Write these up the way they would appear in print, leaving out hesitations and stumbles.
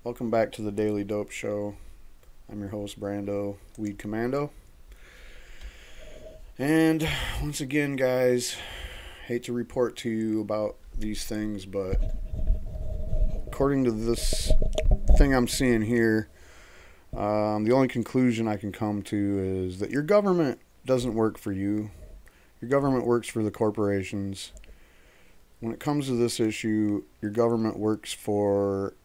Welcome back to the Daily Dope Show. I'm your host, Brando, Weed Commando. And once again, guys, hate to report to you about these things, but according to this thing I'm seeing here, the only conclusion I can come to is that your government doesn't work for you. Your government works for the corporations. When it comes to this issue, your government works for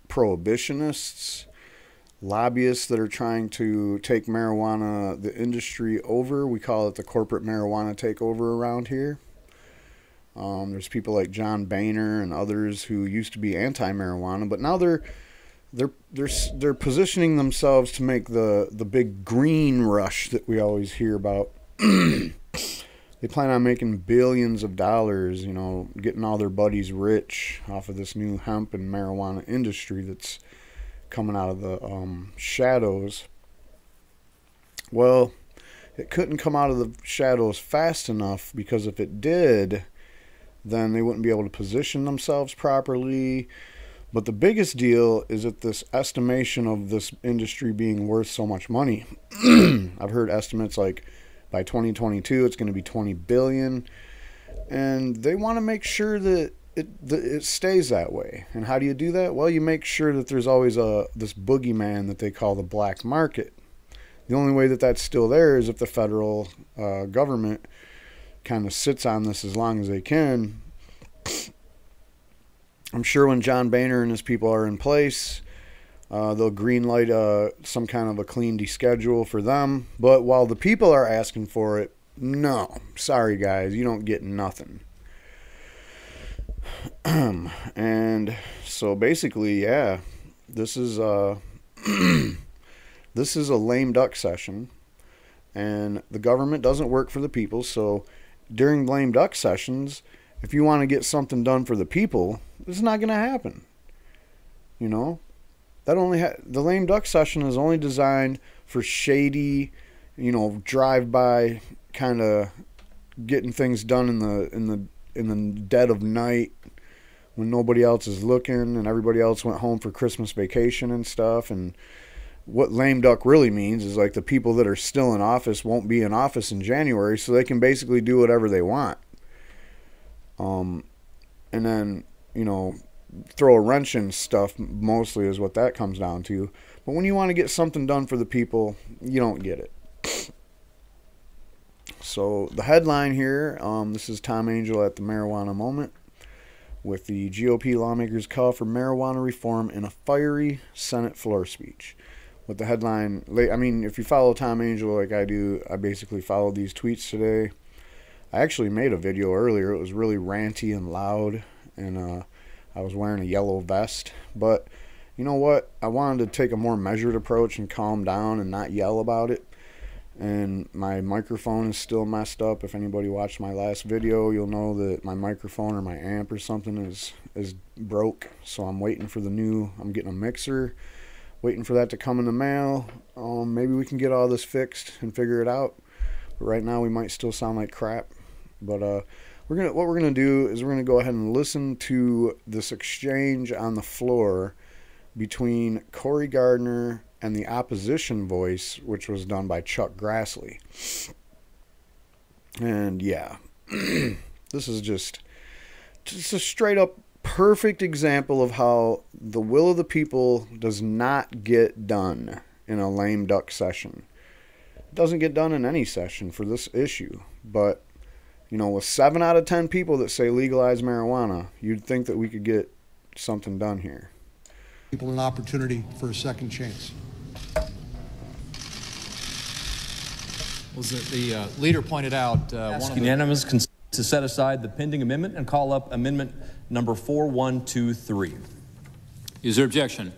prohibitionists, lobbyists that are trying to take marijuana, the industry over. We call it the corporate marijuana takeover around here. There's people like John Boehner and others who used to be anti-marijuana, but now they're positioning themselves to make the big green rush that we always hear about. They plan on making billions of dollars, you know, getting all their buddies rich off of this new hemp and marijuana industry that's coming out of the shadows. Well, it couldn't come out of the shadows fast enough, because if it did, then they wouldn't be able to position themselves properly. But the biggest deal is that this estimation of this industry being worth so much money. I've heard estimates like by 2022 it's going to be 20 billion, and they want to make sure that it stays that way. And how do you do that? Well, you make sure that there's always this boogeyman that they call the black market. The only way that that's still there is if the federal government kind of sits on this as long as they can. I'm sure when John Boehner and his people are in place, they'll greenlight some kind of a clean schedule for them. But while the people are asking for it, no, sorry guys, you don't get nothing. And so basically, yeah, this is this is a lame duck session, and the government doesn't work for the people. So during lame duck sessions, if you want to get something done for the people, it's not going to happen. You know, that the lame duck session is only designed for shady, you know, drive-by kind of getting things done in the dead of night when nobody else is looking and everybody else went home for Christmas vacation and stuff. And what lame duck really means is like the people that are still in office won't be in office in January, so they can basically do whatever they want. And then, you know, throw a wrench in stuff mostly is what that comes down to. But when you want to get something done for the people, you don't get it. So the headline here, this is Tom Angel at the Marijuana Moment, with the GOP lawmakers call for marijuana reform in a fiery Senate floor speech. With the headline, I mean, if you follow Tom Angel like I do, I basically followed these tweets today. I actually made a video earlier. It was really ranty and loud, and I was wearing a yellow vest. But you know what? I wanted to take a more measured approach and calm down and not yell about it. And my microphone is still messed up. If anybody watched my last video, you'll know that my microphone or my amp or something is broke. So I'm waiting for I'm getting a mixer, waiting for that to come in the mail. Maybe we can get all this fixed and figure it out. But right now we might still sound like crap. But what we're gonna do is we're gonna go ahead and listen to this exchange on the floor between Cory Gardner and the opposition voice, which was done by Chuck Grassley. And yeah, this is just a straight up perfect example of how the will of the people does not get done in a lame duck session. It doesn't get done in any session for this issue. But you know, with 7 out of 10 people that say legalize marijuana, you'd think that we could get something done here. People an opportunity for a second chance. Was the leader pointed out unanimous consent to set aside the pending amendment and call up amendment number 4123. Is there objection?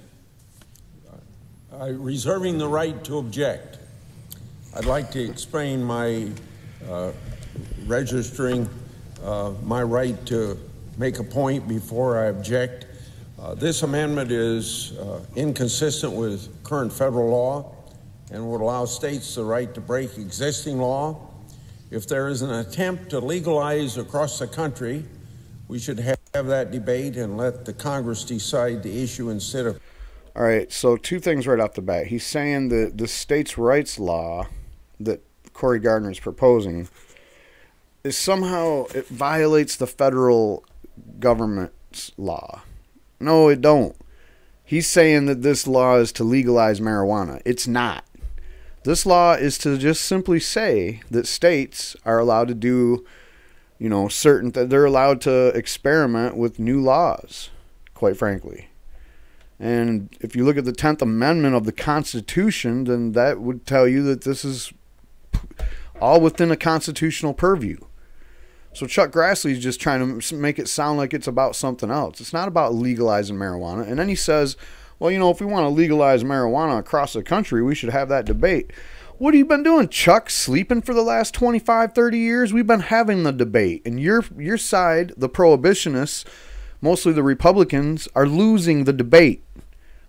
Reserving the right to object, I'd like to explain my registering my right to make a point before I object. This amendment is inconsistent with current federal law and would allow states the right to break existing law. If there is an attempt to legalize across the country, we should have that debate and let the Congress decide the issue instead of... All right, so two things right off the bat. He's saying that the states' rights law that Cory Gardner is proposing is somehow, it violates the federal government's law. No, it don't. He's saying that this law is to legalize marijuana. It's not. This law is to just simply say that states are allowed to do, you know, they're allowed to experiment with new laws, quite frankly. And if you look at the 10th Amendment of the Constitution, then that would tell you that this is all within a constitutional purview. So Chuck Grassley is just trying to make it sound like it's about something else. It's not about legalizing marijuana. And then he says, well, you know, if we want to legalize marijuana across the country, we should have that debate. What have you been doing, Chuck? Sleeping for the last 25, 30 years? We've been having the debate. And your side, the prohibitionists, mostly the Republicans, are losing the debate.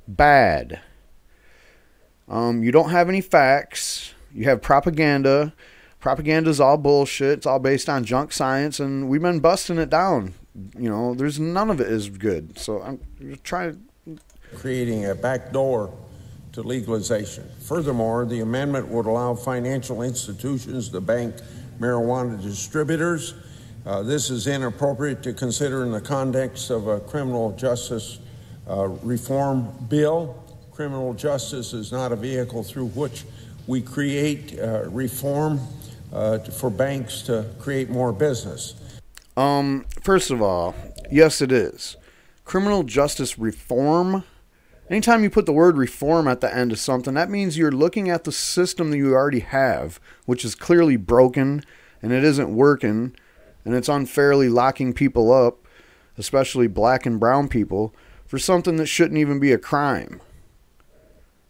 Bad. You don't have any facts. You have propaganda. Propaganda's all bullshit. It's all based on junk science, and we've been busting it down. You know, there's none of it is good. So I'm trying to... creating a back door to legalization. Furthermore, the amendment would allow financial institutions to bank marijuana distributors. This is inappropriate to consider in the context of a criminal justice reform bill. Criminal justice is not a vehicle through which we create reform for banks to create more business. First of all, yes, it is. Criminal justice reform. Anytime you put the word reform at the end of something, that means you're looking at the system that you already have, which is clearly broken and it isn't working, and it's unfairly locking people up, especially black and brown people, for something that shouldn't even be a crime.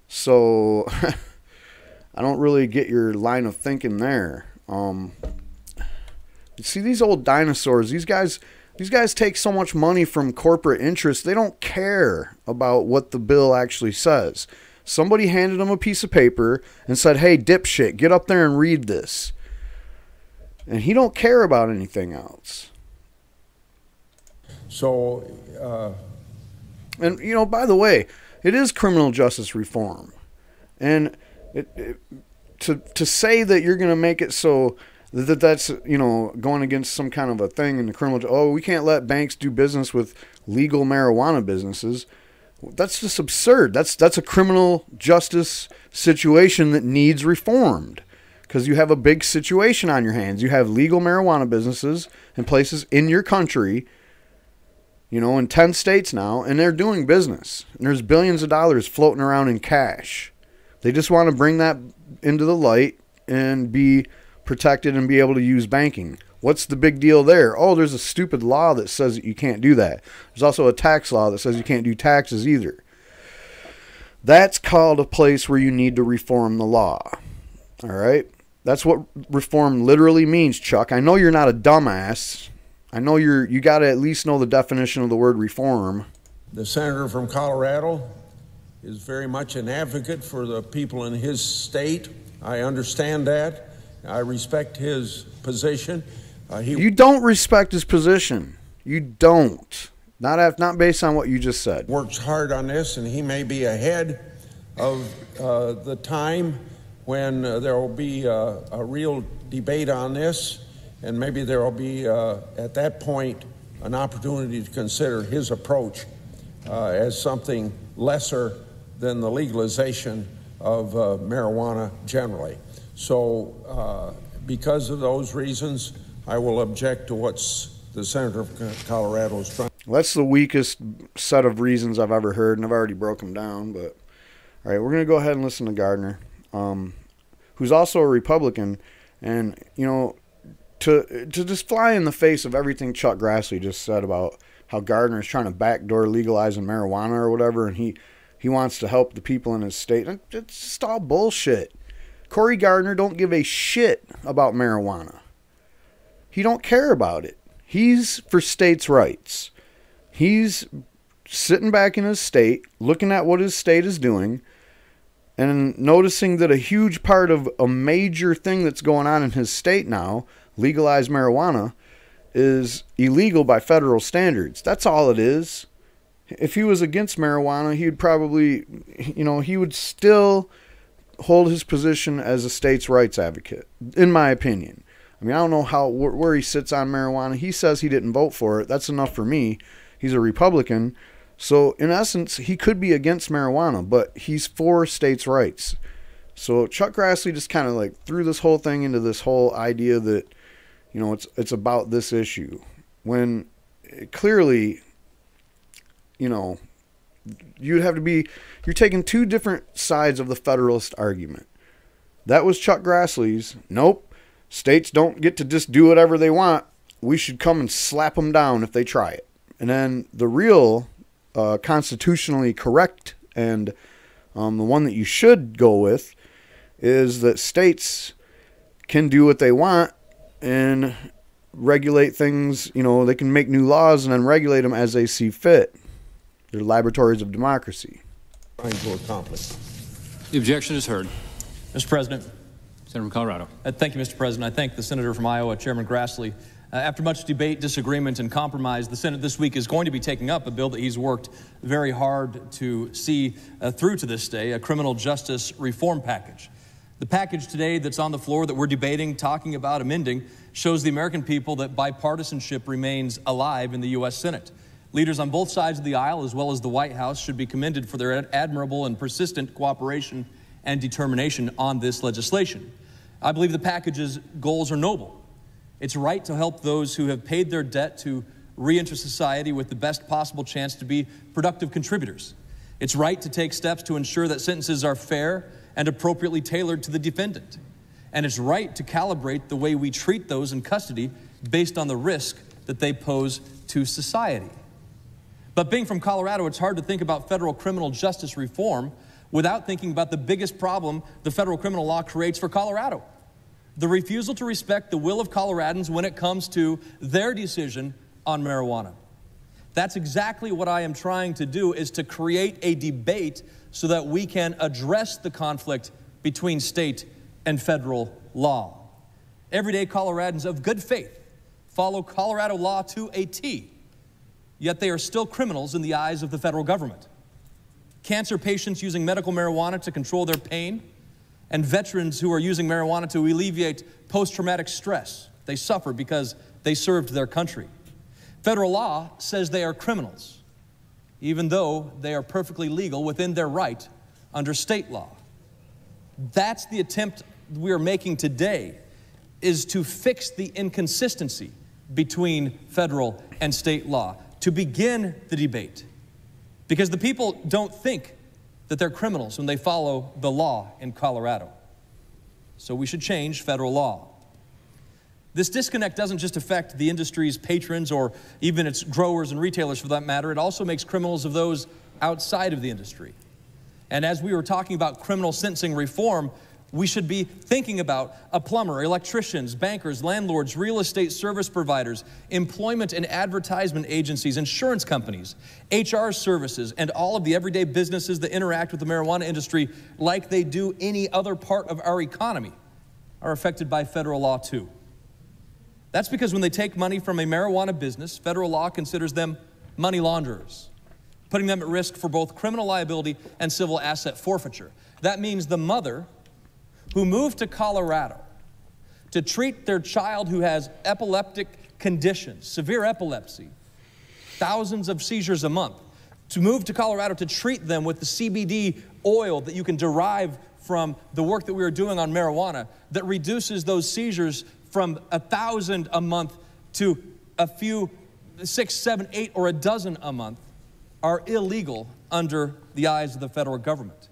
So I don't really get your line of thinking there. You see, these old dinosaurs, these guys take so much money from corporate interests, they don't care about what the bill actually says. Somebody handed them a piece of paper and said, hey, dipshit, get up there and read this. And he don't care about anything else. So, and, you know, by the way, it is criminal justice reform. And to say that you're going to make it so that's, you know, going against some kind of a thing in the criminal, oh, we can't let banks do business with legal marijuana businesses. That's just absurd. That's a criminal justice situation that needs reformed, because you have a big situation on your hands. You have legal marijuana businesses in places in your country, you know, in 10 states now, and they're doing business. And there's billions of dollars floating around in cash. They just want to bring that into the light and be protected and be able to use banking. What's the big deal there? Oh, there's a stupid law that says that you can't do that. There's also a tax law that says you can't do taxes either. That's called a place where you need to reform the law. All right? That's what reform literally means, Chuck. I know you're not a dumbass. I know you got to at least know the definition of the word reform. the senator from Colorado is very much an advocate for the people in his state. I understand that. I respect his position. You don't respect his position. You don't. Not based on what you just said. Works hard on this, and he may be ahead of the time when there will be a real debate on this, and maybe there will be, at that point, an opportunity to consider his approach as something lesser than the legalization of marijuana generally. So because of those reasons, I will object to what's the senator from Colorado is trying. Well, that's the weakest set of reasons I've ever heard, and I've already broke them down. But all right, we're going to go ahead and listen to Gardner, who's also a Republican, and you know, to just fly in the face of everything Chuck Grassley just said about how Gardner is trying to backdoor legalizing marijuana or whatever, and he wants to help the people in his state. It's just all bullshit. Cory Gardner don't give a shit about marijuana. He don't care about it. He's for states' rights. He's sitting back in his state, looking at what his state is doing, and noticing that a huge part of a major thing that's going on in his state now, legalized marijuana, is illegal by federal standards. That's all it is. if he was against marijuana, he'd probably, he would still hold his position as a states' rights advocate, in my opinion. I mean, I don't know where he sits on marijuana. He says he didn't vote for it. That's enough for me. He's a Republican. So, in essence, he could be against marijuana, but he's for states' rights. So, Chuck Grassley just kind of like threw this whole thing into this whole idea that, it's about this issue. When clearly, you'd have to be, you're taking two different sides of the Federalist argument. That was Chuck Grassley's. Nope. States don't get to just do whatever they want. We should come and slap them down if they try it. And then the real constitutionally correct and the one that you should go with is that states can do what they want and regulate things. They can make new laws and then regulate them as they see fit. They're laboratories of democracy. Trying to accomplish. The objection is heard. Mr. President. Senator from Colorado. Thank you, Mr. President. I thank the senator from Iowa, Chairman Grassley. After much debate, disagreement, and compromise, the Senate this week is going to be taking up a bill that he's worked very hard to see through to this day, a criminal justice reform package. The package today that's on the floor that we're debating, talking about, amending, shows the American people that bipartisanship remains alive in the U.S. Senate. Leaders on both sides of the aisle, as well as the White House, should be commended for their admirable and persistent cooperation and determination on this legislation. I believe the package's goals are noble. It's right to help those who have paid their debt to re-enter society with the best possible chance to be productive contributors. It's right to take steps to ensure that sentences are fair and appropriately tailored to the defendant. And it's right to calibrate the way we treat those in custody based on the risk that they pose to society. But being from Colorado, it's hard to think about federal criminal justice reform without thinking about the biggest problem the federal criminal law creates for Colorado: the refusal to respect the will of Coloradans when it comes to their decision on marijuana. That's exactly what I am trying to do, is to create a debate so that we can address the conflict between state and federal law. Everyday Coloradans of good faith follow Colorado law to a T, yet they are still criminals in the eyes of the federal government. Cancer patients using medical marijuana to control their pain, and veterans who are using marijuana to alleviate post-traumatic stress. They suffer because they served their country. Federal law says they are criminals, even though they are perfectly legal within their right under state law. That's the attempt we are making today, is to fix the inconsistency between federal and state law, to begin the debate. Because the people don't think that they're criminals when they follow the law in Colorado. So we should change federal law. This disconnect doesn't just affect the industry's patrons or even its growers and retailers for that matter. It also makes criminals of those outside of the industry. And as we were talking about criminal sentencing reform, we should be thinking about a plumber, electricians, bankers, landlords, real estate service providers, employment and advertisement agencies, insurance companies, HR services, and all of the everyday businesses that interact with the marijuana industry like they do any other part of our economy are affected by federal law too. That's because when they take money from a marijuana business, federal law considers them money launderers, putting them at risk for both criminal liability and civil asset forfeiture. That means the mother who moved to Colorado to treat their child who has epileptic conditions, severe epilepsy, thousands of seizures a month, to move to Colorado to treat them with the CBD oil that you can derive from the work that we are doing on marijuana that reduces those seizures from 1,000 a month to a few, 6, 7, 8, or a dozen a month, are illegal under the eyes of the federal government,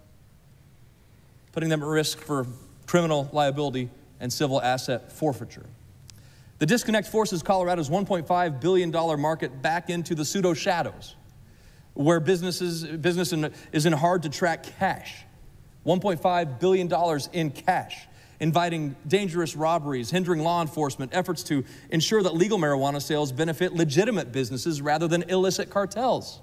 putting them at risk for criminal liability and civil asset forfeiture. The disconnect forces Colorado's $1.5 billion market back into the pseudo shadows, where business is in hard to track cash. $1.5 billion in cash, inviting dangerous robberies, hindering law enforcement, efforts to ensure that legal marijuana sales benefit legitimate businesses rather than illicit cartels.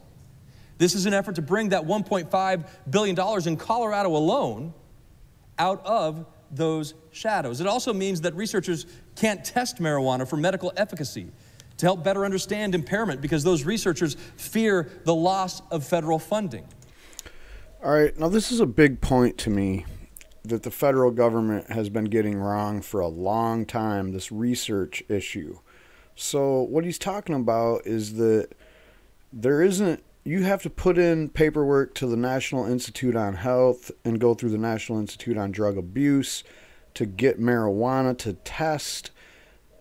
This is an effort to bring that $1.5 billion in Colorado alone out of those shadows. It also means that researchers can't test marijuana for medical efficacy to help better understand impairment, because those researchers fear the loss of federal funding. All right, now this is a big point to me that the federal government has been getting wrong for a long time, this research issue. So what he's talking about is that you have to put in paperwork to the National Institute on Health and go through the National Institute on Drug Abuse to get marijuana to test,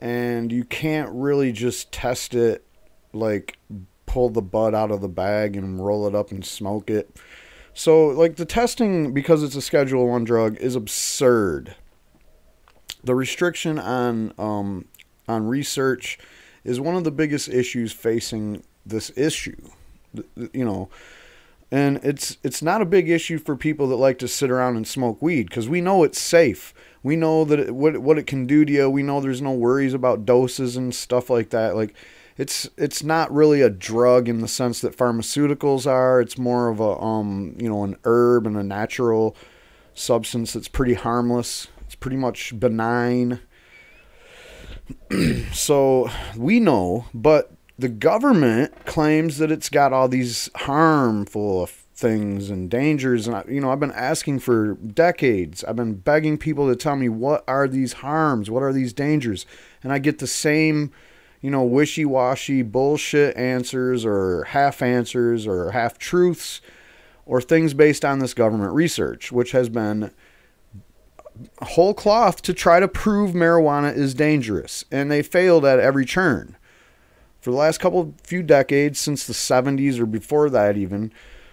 and you can't really just test it, like pull the bud out of the bag and roll it up and smoke it. So, like, the testing, because it's a Schedule I drug, is absurd. The restriction on research is one of the biggest issues facing this issue, you know. And it's not a big issue for people that like to sit around and smoke weed, because we know it's safe. We know that what it can do to you. We know there's no worries about doses and stuff like that. Like, it's not really a drug in the sense that pharmaceuticals are. It's more of a an herb and a natural substance that's pretty harmless. It's pretty much benign. So we know, but the government claims that it's got all these harmful things and dangers. And I've been asking for decades. I've been begging people to tell me, what are these harms? What are these dangers? And I get the same, wishy-washy bullshit answers, or half answers, or half truths, or things based on this government research, which has been whole cloth to try to prove marijuana is dangerous. And they failed at every turn. For the last few decades, since the 70s or before that even,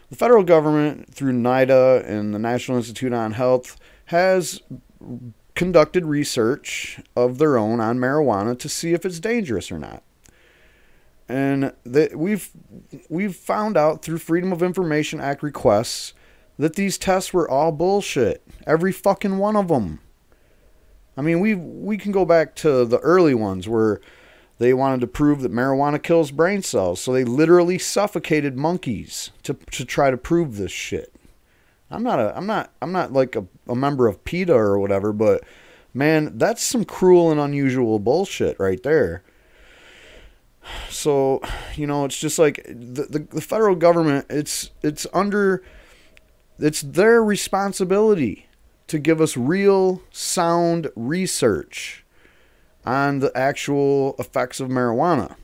the federal government, through NIDA and the National Institute on Health, has conducted research of their own on marijuana to see if it's dangerous or not. And we've found out through Freedom of Information Act requests that these tests were all bullshit. Every fucking one of them. I mean, we can go back to the early ones where they wanted to prove that marijuana kills brain cells, so they literally suffocated monkeys to try to prove this shit. I'm not like a member of PETA or whatever, but man, that's some cruel and unusual bullshit right there. So, it's just like the federal government, it's their responsibility to give us real sound research on the actual effects of marijuana,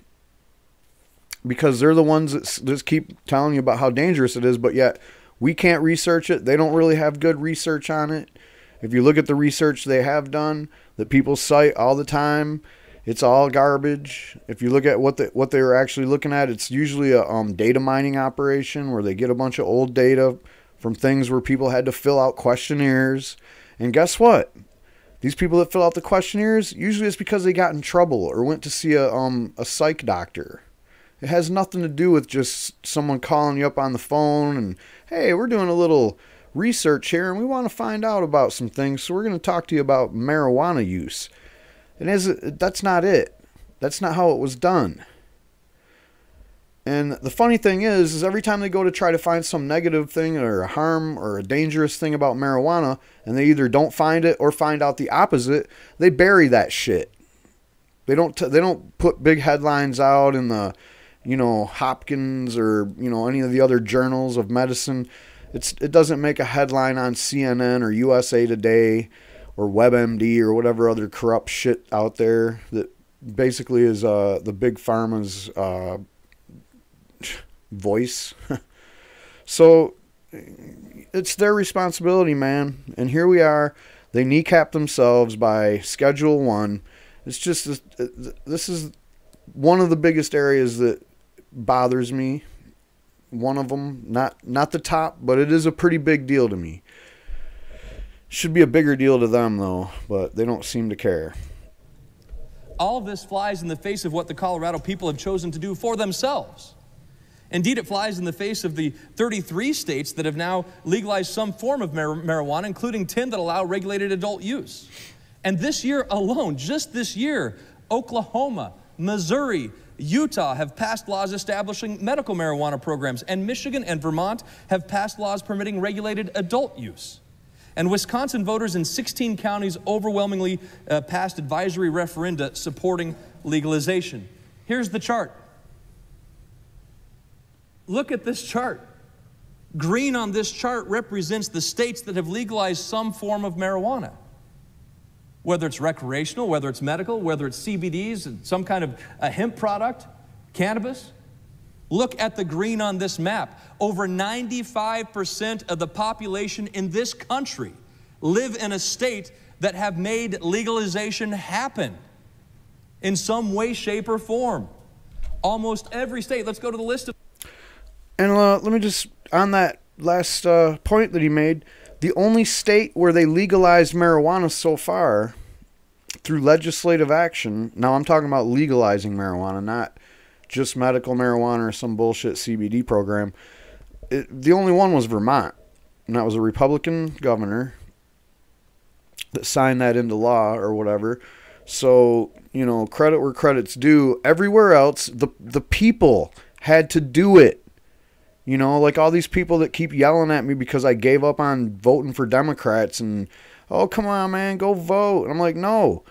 because they're the ones that just keep telling you about how dangerous it is, but yet we can't research it. They don't really have good research on it. If you look at the research they have done that people cite all the time, it's all garbage. If you look at what they were actually looking at, it's usually a data mining operation where they get a bunch of old data from things where people had to fill out questionnaires. And guess what? These people that fill out the questionnaires, usually it's because they got in trouble or went to see a psych doctor. It has nothing to do with just someone calling you up on the phone and, hey, we're doing a little research here and we want to find out about some things, so we're going to talk to you about marijuana use. And that's not it. That's not how it was done. And the funny thing is every time they go to try to find some negative thing or a harm or a dangerous thing about marijuana, and they either don't find it or find out the opposite, they bury that shit. They don't put big headlines out in the, Hopkins or, any of the other journals of medicine. It doesn't make a headline on CNN or USA Today or WebMD or whatever other corrupt shit out there that basically is the big pharma's voice. So it's their responsibility, man. And here we are. They kneecap themselves by Schedule I. It's just this is one of the biggest areas that bothers me. One of them, not the top, but it is a pretty big deal to me. Should be a bigger deal to them though, but they don't seem to care. All of this flies in the face of what the Colorado people have chosen to do for themselves. Indeed, it flies in the face of the 33 states that have now legalized some form of marijuana, including 10 that allow regulated adult use. And this year alone, just this year, Oklahoma, Missouri, Utah have passed laws establishing medical marijuana programs, and Michigan and Vermont have passed laws permitting regulated adult use. And Wisconsin voters in 16 counties overwhelmingly passed advisory referenda supporting legalization. Here's the chart. Look at this chart. Green on this chart represents the states that have legalized some form of marijuana. Whether it's recreational, whether it's medical, whether it's CBDs, some kind of a hemp product, cannabis. Look at the green on this map. Over 95% of the population in this country live in a state that have made legalization happen in some way, shape, or form. Almost every state. Let's go to the list of... And let me just, on that last point that he made, the only state where they legalized marijuana so far through legislative action, now I'm talking about legalizing marijuana, not just medical marijuana or some bullshit CBD program. The only one was Vermont, and that was a Republican governor that signed that into law or whatever. So, you know, credit where credit's due. Everywhere else, the people had to do it. You know, like all these people that keep yelling at me because I gave up on voting for Democrats and, oh, come on, man, go vote. And I'm like, no,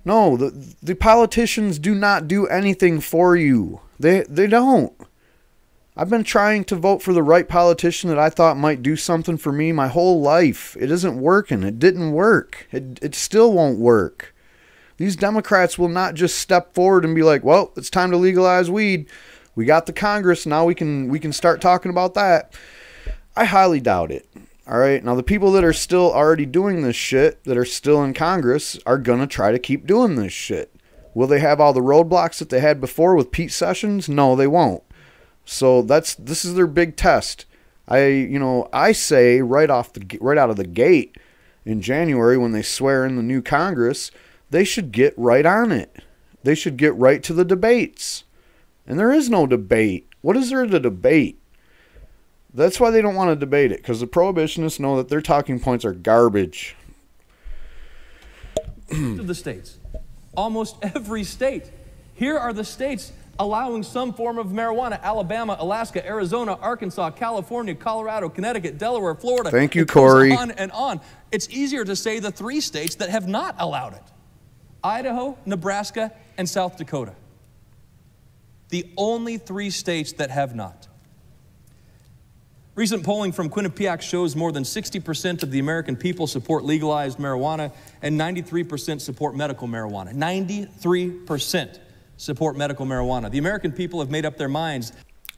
the politicians do not do anything for you. They don't. I've been trying to vote for the right politician that I thought might do something for me my whole life. It isn't working. It didn't work. It still won't work. These Democrats will not just step forward and be like, well, it's time to legalize weed. We got the Congress, now we can start talking about that. I highly doubt it. All right, now the people that are still already doing this shit, that are still in Congress, are going to try to keep doing this shit. Will they have all the roadblocks that they had before with Pete Sessions? No, they won't. So this is their big test. I say right out of the gate in January when they swear in the new Congress, they should get right on it. They should get right to the debates. And there is no debate. What is there to debate? That's why they don't want to debate it, because the prohibitionists know that their talking points are garbage. Of the states. Almost every state. Here are the states allowing some form of marijuana: Alabama, Alaska, Arizona, Arkansas, California, Colorado, Connecticut, Delaware, Florida. Thank you, Corey. On and on. It's easier to say the 3 states that have not allowed it: Idaho, Nebraska, and South Dakota. The only 3 states that have not. Recent polling from Quinnipiac shows more than 60% of the American people support legalized marijuana and 93% support medical marijuana. 93% support medical marijuana. The American people have made up their minds.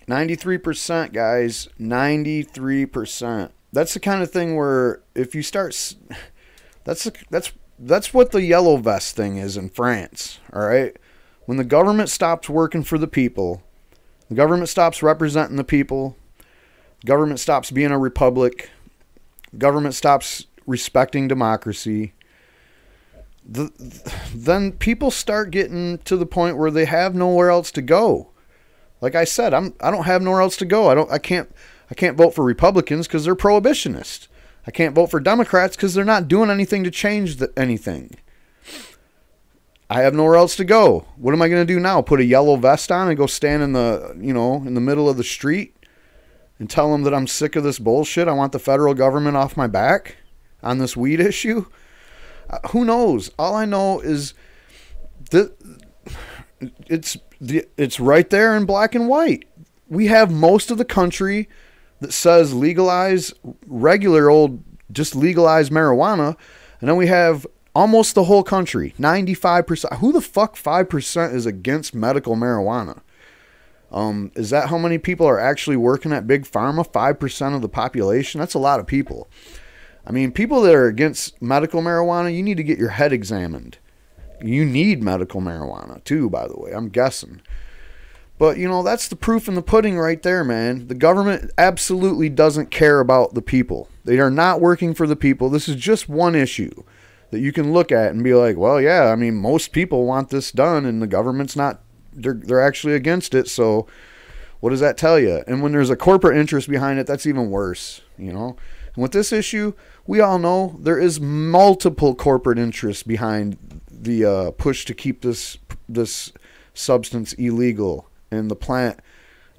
93%, guys. 93%. That's the kind of thing where if you start... That's what the yellow vest thing is in France, all right? When the government stops working for the people, the government stops representing the people, the government stops being a republic, the government stops respecting democracy, then people start getting to the point where they have nowhere else to go. Like I said, I don't have nowhere else to go. I can't vote for Republicans because they're prohibitionists. I can't vote for Democrats because they're not doing anything to change anything. I have nowhere else to go. What am I going to do now? Put a yellow vest on and go stand in the middle of the street and tell them that I'm sick of this bullshit? I want the federal government off my back on this weed issue? Who knows? All I know is that it's right there in black and white. We have most of the country that says legalize just legalize marijuana, and then we have almost the whole country, 95%. Who the fuck 5% is against medical marijuana? Is that how many people are actually working at Big Pharma? 5% of the population? That's a lot of people. I mean, people that are against medical marijuana, you need to get your head examined. You need medical marijuana too, by the way, I'm guessing. But, that's the proof in the pudding right there, man. The government absolutely doesn't care about the people. They are not working for the people. This is just one issue that you can look at and be like, well, yeah, I mean, most people want this done and the government's not, they're actually against it. So what does that tell you? And when there's a corporate interest behind it, that's even worse, And with this issue, we all know there is multiple corporate interests behind the push to keep this substance illegal and the plant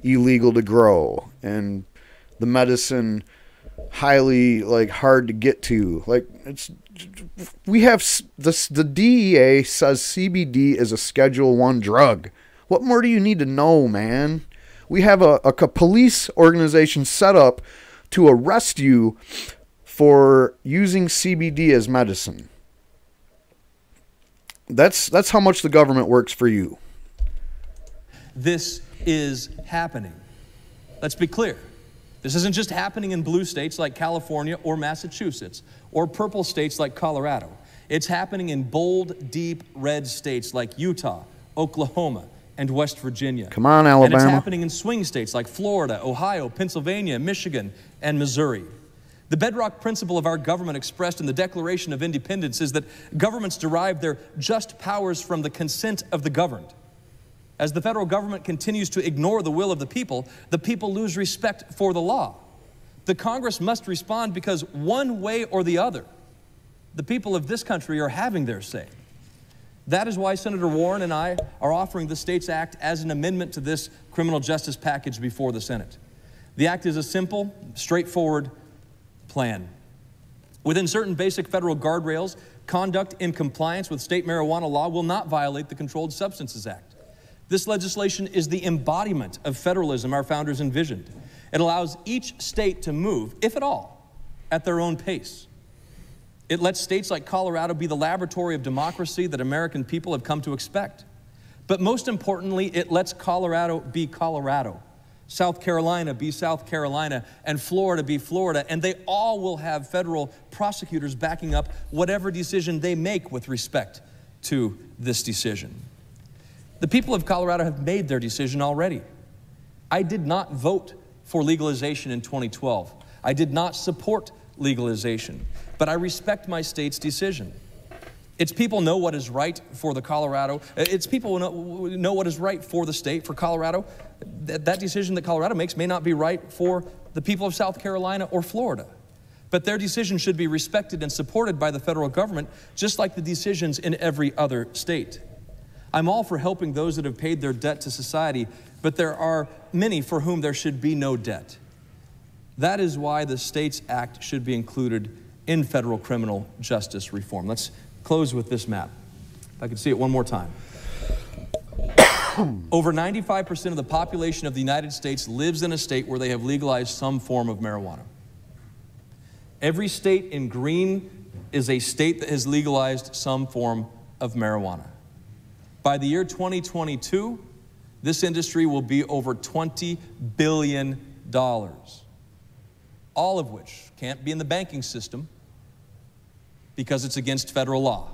illegal to grow and the medicine highly hard to get to. We have this, the DEA says CBD is a Schedule 1 drug. What more do you need to know, man? We have a police organization set up to arrest you for using CBD as medicine. That's how much the government works for you. This is happening. Let's be clear. This isn't just happening in blue states like California or Massachusetts, or purple states like Colorado. It's happening in bold, deep red states like Utah, Oklahoma, and West Virginia. Come on, Alabama. And it's happening in swing states like Florida, Ohio, Pennsylvania, Michigan, and Missouri. The bedrock principle of our government expressed in the Declaration of Independence is that governments derive their just powers from the consent of the governed. As the federal government continues to ignore the will of the people lose respect for the law. The Congress must respond because one way or the other, the people of this country are having their say. That is why Senator Warren and I are offering the STATES Act as an amendment to this criminal justice package before the Senate. The act is a simple, straightforward plan. Within certain basic federal guardrails, conduct in compliance with state marijuana law will not violate the Controlled Substances Act. This legislation is the embodiment of federalism our founders envisioned. It allows each state to move, if at all, at their own pace. It lets states like Colorado be the laboratory of democracy that American people have come to expect. But most importantly, it lets Colorado be Colorado, South Carolina be South Carolina, and Florida be Florida, and they all will have federal prosecutors backing up whatever decision they make with respect to this decision. The people of Colorado have made their decision already. I did not vote for legalization in 2012. I did not support legalization, but I respect my state's decision. Its people know what is right for the Colorado. Its people know what is right for the state, for Colorado. That decision that Colorado makes may not be right for the people of South Carolina or Florida. But their decision should be respected and supported by the federal government, just like the decisions in every other state. I'm all for helping those that have paid their debt to society, but there are many for whom there should be no debt. That is why the STATES Act should be included in federal criminal justice reform. Let's close with this map. If I could see it one more time. Over 95% of the population of the United States lives in a state where they have legalized some form of marijuana. Every state in green is a state that has legalized some form of marijuana. By the year 2022, this industry will be over $20 billion, all of which can't be in the banking system because it's against federal law.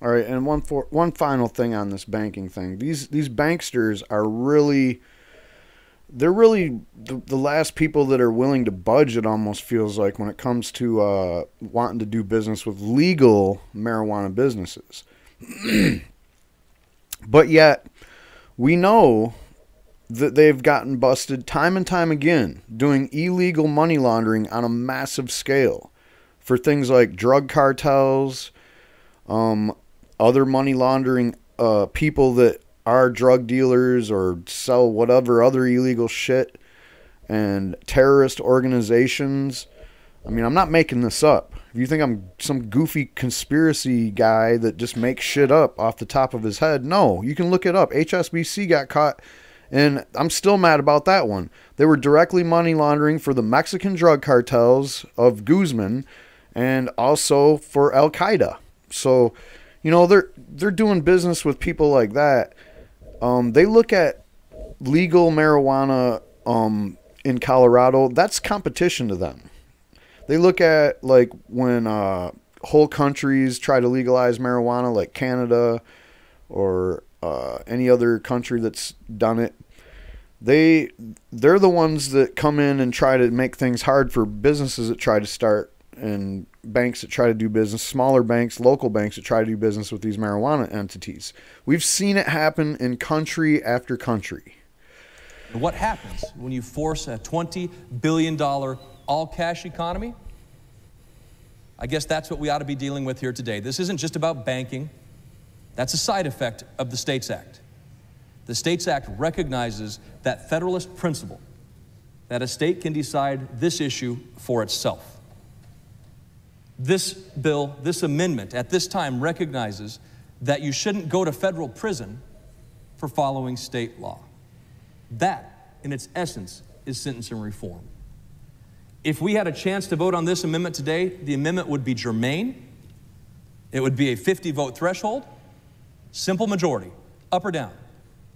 All right, and one final thing on this banking thing. These banksters are they're really the last people that are willing to budge, it almost feels like, when it comes to wanting to do business with legal marijuana businesses. But yet, we know that they've gotten busted time and time again doing illegal money laundering on a massive scale for things like drug cartels, other money laundering people that are drug dealers or sell whatever other illegal shit, and terrorist organizations. I mean, I'm not making this up. If you think I'm some goofy conspiracy guy that just makes shit up off the top of his head, no, you can look it up. HSBC got caught, and I'm still mad about that one. They were directly money laundering for the Mexican drug cartels of Guzman and also for Al-Qaeda. So, you know, they're doing business with people like that. They look at legal marijuana in Colorado. That's competition to them. They look at, like, when whole countries try to legalize marijuana, like Canada or any other country that's done it. They're the ones that come in and try to make things hard for businesses that try to start, and banks that try to do business, smaller banks, local banks that try to do business with these marijuana entities. We've seen it happen in country after country. What happens when you force a $20 billion all-cash economy? I guess that's what we ought to be dealing with here today. This isn't just about banking. That's a side effect of the STATES Act. The STATES Act recognizes that federalist principle, that a state can decide this issue for itself. This bill, this amendment, at this time recognizes that you shouldn't go to federal prison for following state law. That, in its essence, is sentencing reform. If we had a chance to vote on this amendment today, the amendment would be germane. It would be a 50-vote threshold, simple majority, up or down.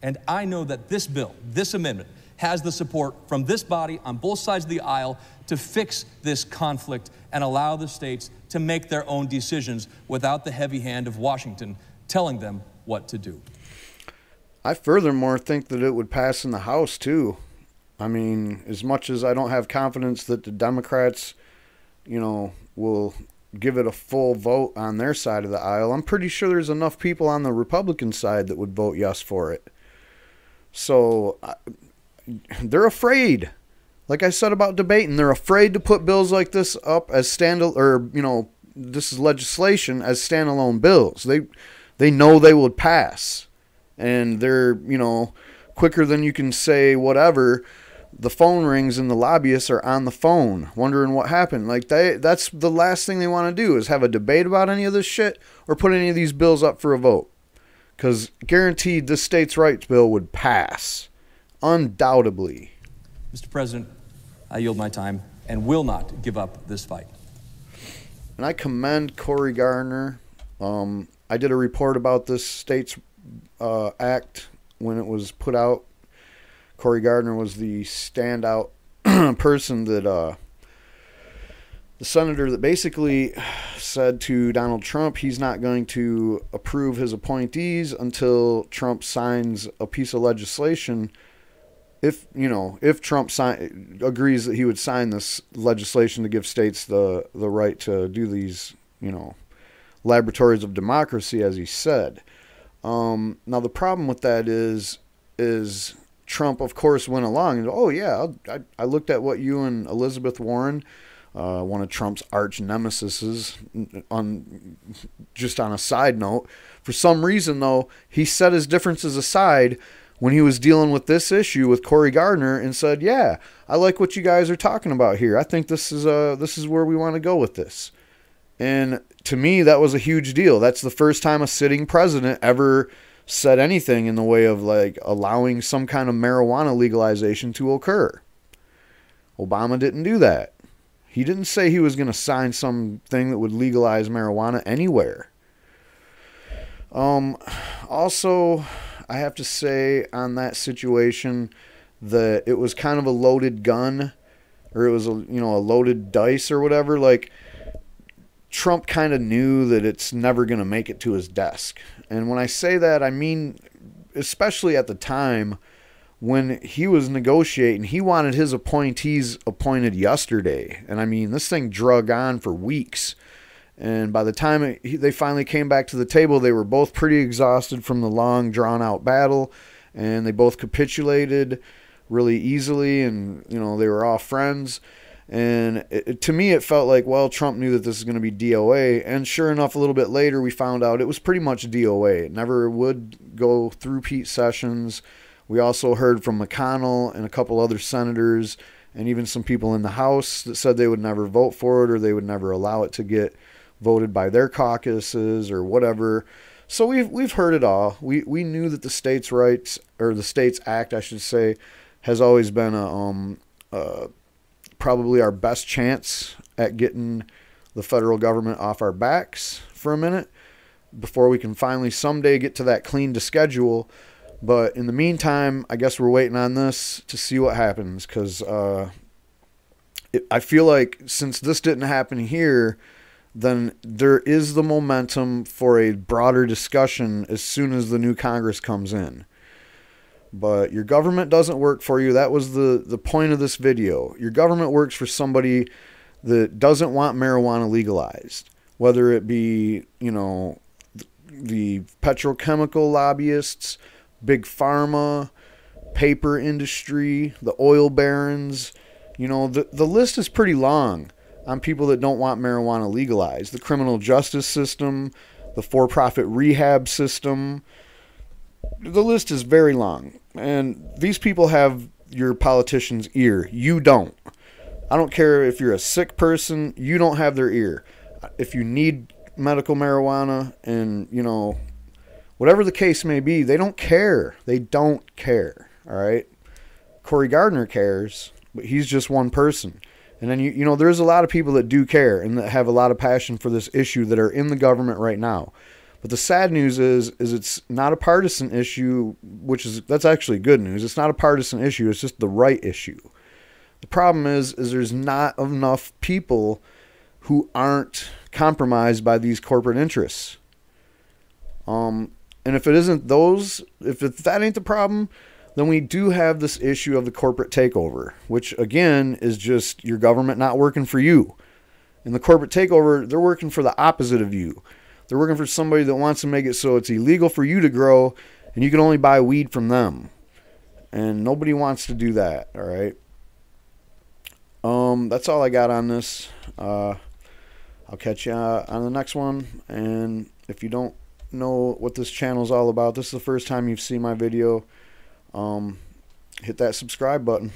And I know that this bill, this amendment, has the support from this body on both sides of the aisle to fix this conflict and allow the states to make their own decisions without the heavy hand of Washington telling them what to do. I furthermore think that it would pass in the House, too. I mean, as much as I don't have confidence that the Democrats, will give it a full vote on their side of the aisle, I'm pretty sure there's enough people on the Republican side that would vote yes for it. So they're afraid. Like I said about debating, they're afraid to put bills like this up as this is legislation as standalone bills. They know they would pass. And they're, quicker than you can say whatever, the phone rings and the lobbyists are on the phone wondering what happened. Like that's the last thing they want to do is have a debate about any of this shit or put any of these bills up for a vote. Because guaranteed this states' rights bill would pass. Undoubtedly. Mr. President, I yield my time and will not give up this fight. And I commend Cory Gardner. I did a report about this states act when it was put out. Cory Gardner was the standout person that the senator that basically said to Donald Trump he's not going to approve his appointees until Trump signs a piece of legislation. If Trump agrees that he would sign this legislation to give states the right to do these, laboratories of democracy, as he said. Now the problem with that is Trump, of course, went along and, oh yeah, I looked at what you and Elizabeth Warren, one of Trump's arch nemesis, just on a side note. For some reason, though, he set his differences aside when he was dealing with this issue with Cory Gardner and said, yeah, I like what you guys are talking about here. I think this is where we want to go with this. And to me, that was a huge deal. That's the first time a sitting president ever said anything in the way of like allowing some kind of marijuana legalization to occur. Obama didn't do that. He didn't say he was going to sign something that would legalize marijuana anywhere. Also, I have to say on that situation that it was kind of a loaded gun, or it was a loaded dice or whatever. Like, Trump kind of knew that it's never going to make it to his desk. And when I say that, I mean, especially at the time when he was negotiating, he wanted his appointees appointed yesterday. And I mean, this thing drug on for weeks. And by the time they finally came back to the table, they were both pretty exhausted from the long, drawn-out battle. And they both capitulated really easily. And, they were all friends. And to me, it felt like, well, Trump knew that this was going to be DOA. And sure enough, a little bit later, we found out it was pretty much DOA. It never would go through Pete Sessions. We also heard from McConnell and a couple other senators and even some people in the House that said they would never vote for it or they would never allow it to get voted by their caucuses or whatever. So we've heard it all. We knew that the States' Rights, or the States Act, I should say, has always been probably our best chance at getting the federal government off our backs for a minute before we can finally someday get to that clean to schedule. But in the meantime, I guess we're waiting on this to see what happens, because I feel like since this didn't happen here, then there is the momentum for a broader discussion as soon as the new Congress comes in. But your government doesn't work for you. That was the point of this video. Your government works for somebody that doesn't want marijuana legalized, whether it be, the petrochemical lobbyists, big pharma, paper industry, the oil barons. The list is pretty long on people that don't want marijuana legalized. The criminal justice system, the for-profit rehab system. The list is very long. And these people have your politician's ear. You don't. I don't care if you're a sick person. You don't have their ear. If you need medical marijuana and, Whatever the case may be, they don't care. They don't care. All right. Cory Gardner cares, but he's just one person. And then, you know, there's a lot of people that do care and that have a lot of passion for this issue that are in the government right now. But the sad news is it's not a partisan issue, that's actually good news. It's not a partisan issue. It's just the right issue. The problem is there's not enough people who aren't compromised by these corporate interests. And if it isn't those, if that ain't the problem, then we do have this issue of the corporate takeover, which again is just your government not working for you. In the corporate takeover, they're working for the opposite of you. They're working for somebody that wants to make it so it's illegal for you to grow and you can only buy weed from them. And nobody wants to do that, all right? That's all I got on this. I'll catch you on the next one. And if you don't know what this channel is all about, this is the first time you've seen my video, hit that subscribe button.